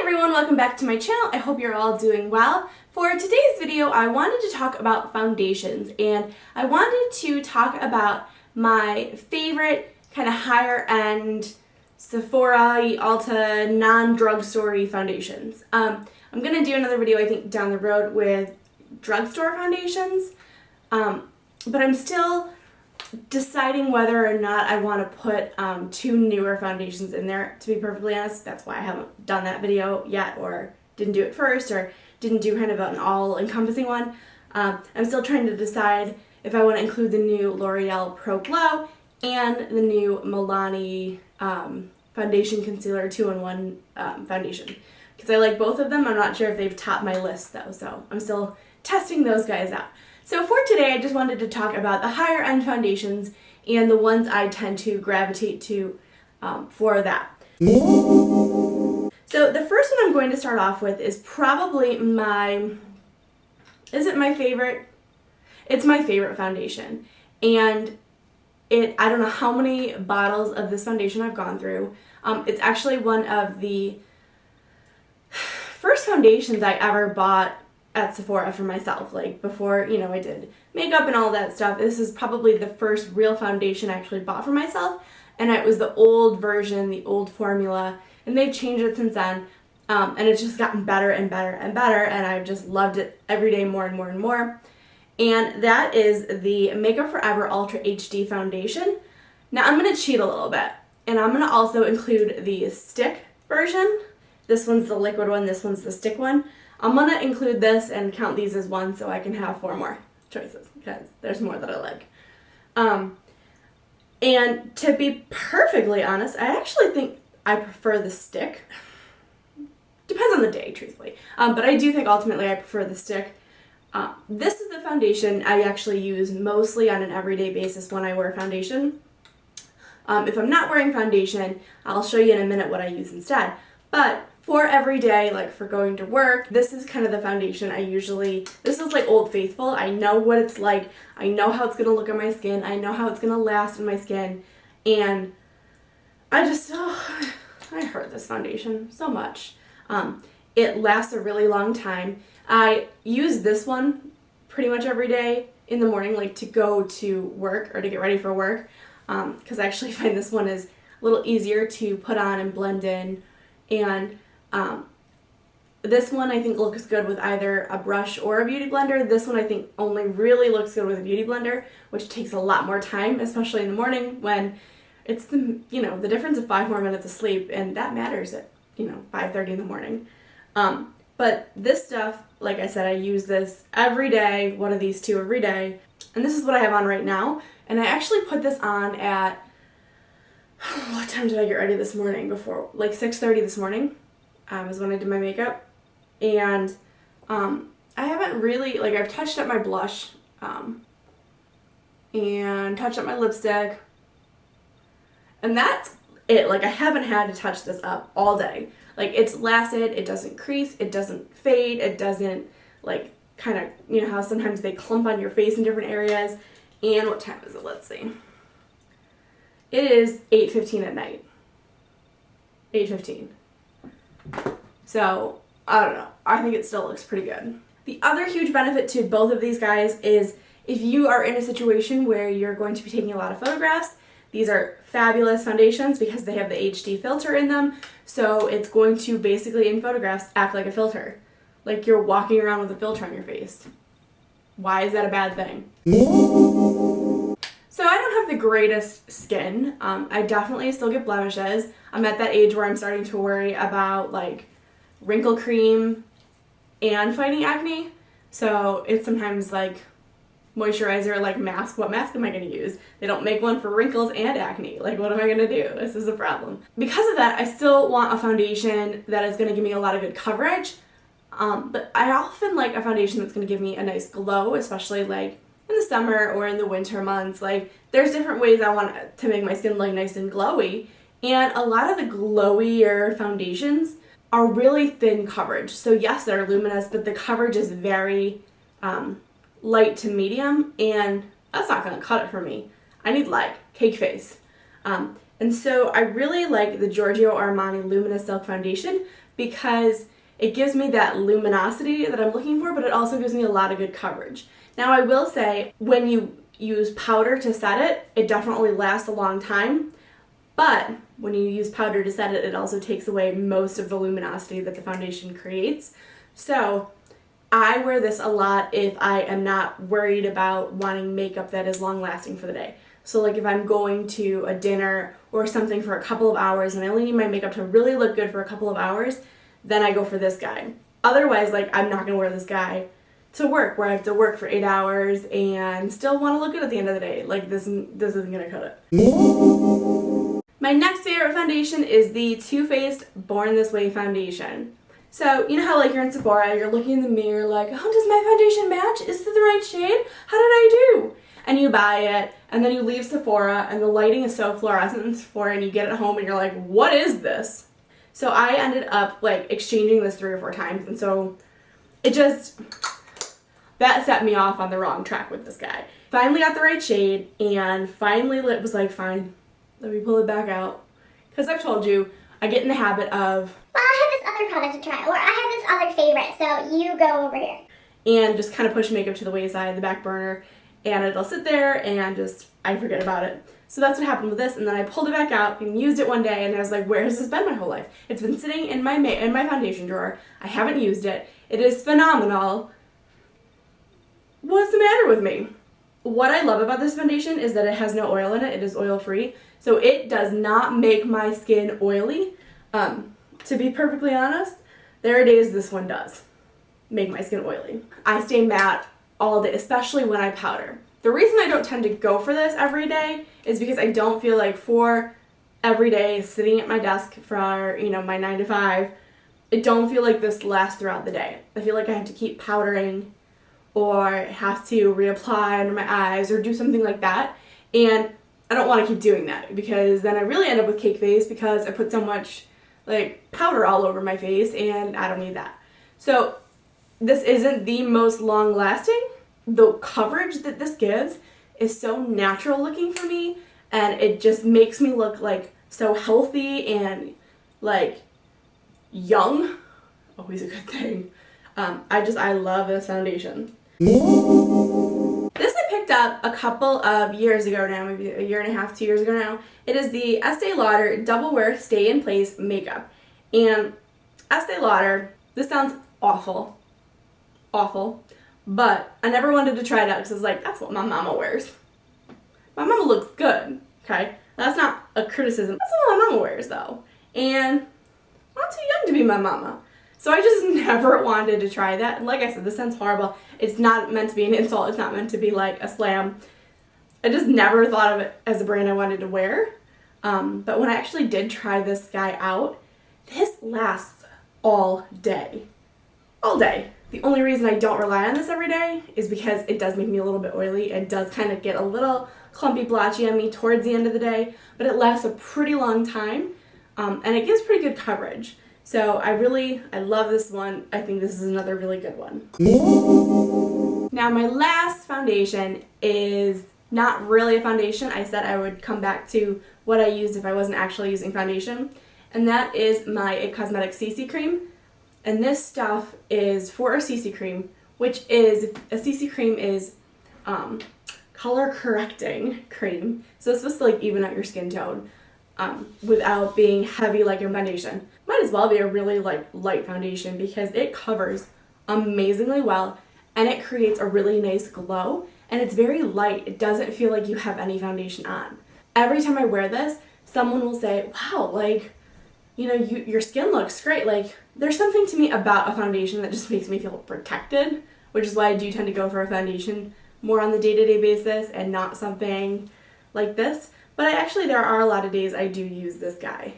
everyone, welcome back to my channel. I hope you're all doing well. For today's video, I wanted to talk about foundations, and I wanted to talk about my favorite kind of higher end Sephora, Ulta, non-drugstore foundations. I'm going to do another video, I think, down the road with drugstore foundations, but I'm still deciding whether or not I want to put two newer foundations in there, to be perfectly honest. That's why I haven't done that video yet, or didn't do it first, or didn't do kind of an all-encompassing one. I'm still trying to decide if I want to include the new L'Oreal Pro Glow and the new Milani Foundation Concealer 2-in-1 foundation, because I like both of them. I'm not sure if they've topped my list though, so I'm still testing those guys out. So for today, I just wanted to talk about the higher end foundations and the ones I tend to gravitate to for that. So the first one I'm going to start off with is probably is it my favorite? It's my favorite foundation. And I don't know how many bottles of this foundation I've gone through. It's actually one of the first foundations I ever bought at Sephora for myself, like before, I did makeup and all that stuff. This is probably the first real foundation I actually bought for myself, and it was the old version, the old formula, and they've changed it since then, and it's just gotten better and better and better, and I've just loved it every day more and more and more. And that is the Makeup Forever Ultra HD Foundation. Now I'm going to cheat a little bit, and I'm going to also include the stick version. This one's the liquid one, this one's the stick one. I'm going to include this and count these as one so I can have 4 more choices, because there's more that I like. And to be perfectly honest, I actually think I prefer the stick. Depends on the day, truthfully. But I do think ultimately I prefer the stick. This is the foundation I actually use mostly on an everyday basis when I wear foundation. If I'm not wearing foundation, I'll show you in a minute what I use instead. But for every day, like for going to work, this is kind of the foundation this is like Old Faithful. I know what it's like. I know how it's going to look on my skin. I know how it's going to last on my skin. And I heard this foundation so much. It lasts a really long time. I use this one pretty much every day in the morning, like to go to work or to get ready for work, because I actually find this one is a little easier to put on and blend in. And this one I think looks good with either a brush or a beauty blender. This one I think only really looks good with a beauty blender, which takes a lot more time, especially in the morning when it's the difference of 5 more minutes of sleep, and that matters at 5:30 in the morning. But this stuff, like I said, I use this every day, one of these two every day, and this is what I have on right now. And I actually put this on at what time did I get ready this morning? Before, like 6:30 this morning, is when I did my makeup. And I haven't really, I've touched up my blush, and touched up my lipstick, and that's it. I haven't had to touch this up all day. It's lasted, it doesn't crease, it doesn't fade, it doesn't, kind of, how sometimes they clump on your face in different areas. And what time is it? Let's see. It is 8:15 at night. 8:15. So, I don't know. I think it still looks pretty good. The other huge benefit to both of these guys is if you are in a situation where you're going to be taking a lot of photographs, these are fabulous foundations because they have the HD filter in them. So it's going to basically, in photographs, act like a filter. Like you're walking around with a filter on your face. Why is that a bad thing? So I don't have the greatest skin. I definitely still get blemishes. I'm at that age where I'm starting to worry about wrinkle cream and fighting acne. So it's sometimes moisturizer, mask. What mask am I going to use? They don't make one for wrinkles and acne. What am I going to do? This is a problem. Because of that, I still want a foundation that is going to give me a lot of good coverage. But I often like a foundation that's going to give me a nice glow, especially in the summer or in the winter months. There's different ways I want to make my skin look nice and glowy, and a lot of the glowier foundations are really thin coverage. So yes, they're luminous, but the coverage is very light to medium, and that's not going to cut it for me. I need cake face. And so I really like the Giorgio Armani Luminous Silk Foundation because it gives me that luminosity that I'm looking for, but it also gives me a lot of good coverage. Now I will say, when you use powder to set it, it definitely lasts a long time, but when you use powder to set it, it also takes away most of the luminosity that the foundation creates. So I wear this a lot if I am not worried about wanting makeup that is long lasting for the day. So like if I'm going to a dinner or something for a couple of hours and I only need my makeup to really look good for a couple of hours, then I go for this guy. Otherwise, like, I'm not gonna wear this guy to work, where I have to work for 8 hours and still want to look good at the end of the day. Like, this isn't gonna cut it. My next favorite foundation is the Too Faced Born This Way foundation. So, you know how like you're in Sephora, you're looking in the mirror like, oh, does my foundation match? Is it the right shade? How did I do? And you buy it, and then you leave Sephora, and the lighting is so fluorescent in Sephora, and you get it home, and you're like, what is this? So I ended up like exchanging this 3 or 4 times, and so it just, that set me off on the wrong track with this guy. Finally got the right shade, and finally it was like, fine, let me pull it back out. Because I've told you, I get in the habit of, well, I have this other product to try, or I have this other favorite, so you go over here. And just kind of push makeup to the wayside, the back burner, and it'll sit there and just, I forget about it. So that's what happened with this, and then I pulled it back out and used it one day, and I was like, where has this been my whole life? It's been sitting in my foundation drawer. I haven't used it. It is phenomenal. What's the matter with me? What I love about this foundation is that it has no oil in it. It is oil-free, so it does not make my skin oily. To be perfectly honest, there are days this one does make my skin oily. I stay matte all day, especially when I powder. The reason I don't tend to go for this every day is because I don't feel like for every day sitting at my desk for, you know, my 9 to 5, I don't feel like this lasts throughout the day. I feel like I have to keep powdering or have to reapply under my eyes or do something like that. And I don't want to keep doing that because then I really end up with cake face because I put so much like powder all over my face and I don't need that. So this isn't the most long lasting. The coverage that this gives is so natural looking for me, and it just makes me look like so healthy and like young. Always a good thing. I love this foundation. This I picked up a couple of years ago now, maybe a year and a half, 2 years ago now. It is the Estee Lauder Double Wear Stay in Place Makeup. And Estee Lauder, this sounds awful, but I never wanted to try it out because it's like, that's what my mama wears. My mama looks good, okay? That's not a criticism. That's what my mama wears though. And I'm not too young to be my mama. So I just never wanted to try that. And like I said, this sounds horrible. It's not meant to be an insult. It's not meant to be like a slam. I just never thought of it as a brand I wanted to wear. But when I actually did try this guy out, this lasts all day. All day. The only reason I don't rely on this every day is because it does make me a little bit oily. It does kind of get a little clumpy, blotchy on me towards the end of the day, but it lasts a pretty long time, and it gives pretty good coverage. So I love this one. I think this is another really good one. Now my last foundation is not really a foundation. I said I would come back to what I used if I wasn't actually using foundation, and that is my IT Cosmetics CC cream. And this stuff is for a CC cream, which is, a CC cream is color correcting cream. So it's supposed to like even out your skin tone without being heavy like your foundation. Might as well be a really like light foundation because it covers amazingly well and it creates a really nice glow and it's very light. It doesn't feel like you have any foundation on. Every time I wear this, someone will say, wow, like, you know, your skin looks great. Like, there's something to me about a foundation that just makes me feel protected, which is why I do tend to go for a foundation more on the day-to-day basis and not something like this. But there are a lot of days I do use this guy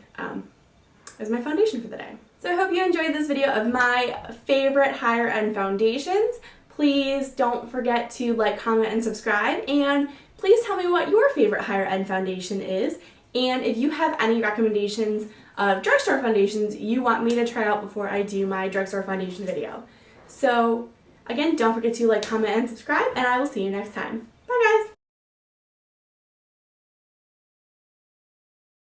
as my foundation for the day. So I hope you enjoyed this video of my favorite higher end foundations. Please don't forget to like, comment, and subscribe. And please tell me what your favorite higher end foundation is. And if you have any recommendations of drugstore foundations you want me to try out before I do my drugstore foundation video. So again, don't forget to like, comment, and subscribe, and I will see you next time. Bye guys!